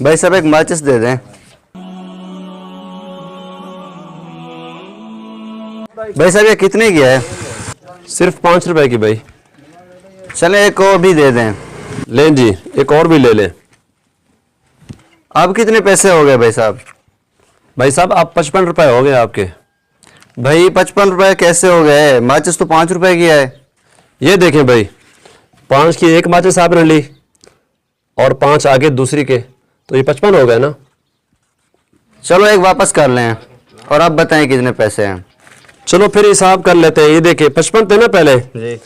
भाई साहब एक माचिस दे दें। भाई साहब ये कितने की है? सिर्फ 5 रुपए की भाई। चले एक और भी दे दें। लें जी, एक और भी ले लें। अब कितने पैसे हो गए भाई साहब? भाई साहब आप 55 रुपए हो गए आपके। भाई 55 रुपए कैसे हो गए? माचिस तो 5 रुपए की है। ये देखें भाई, 5 की एक माचिस आपने ली और 5 आगे दूसरी के, तो ये 55 हो गए ना। चलो एक वापस कर लें और आप बताएं कितने पैसे हैं। चलो फिर हिसाब कर लेते हैं। ये देखिए 55 थे ना पहले जी।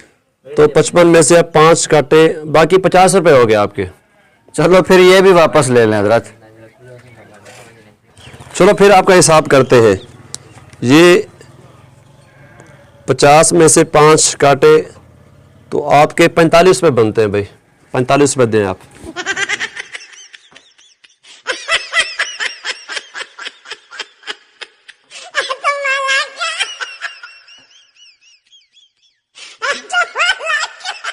तो 55 में से अब 5 काटे, बाकी 50 रुपए हो गए आपके। चलो फिर ये भी वापस ले लें हजरत। चलो फिर आपका हिसाब करते हैं। ये 50 में से 5 काटे तो आपके 45 रुपए बनते हैं भाई। 45 रुपए दें आप।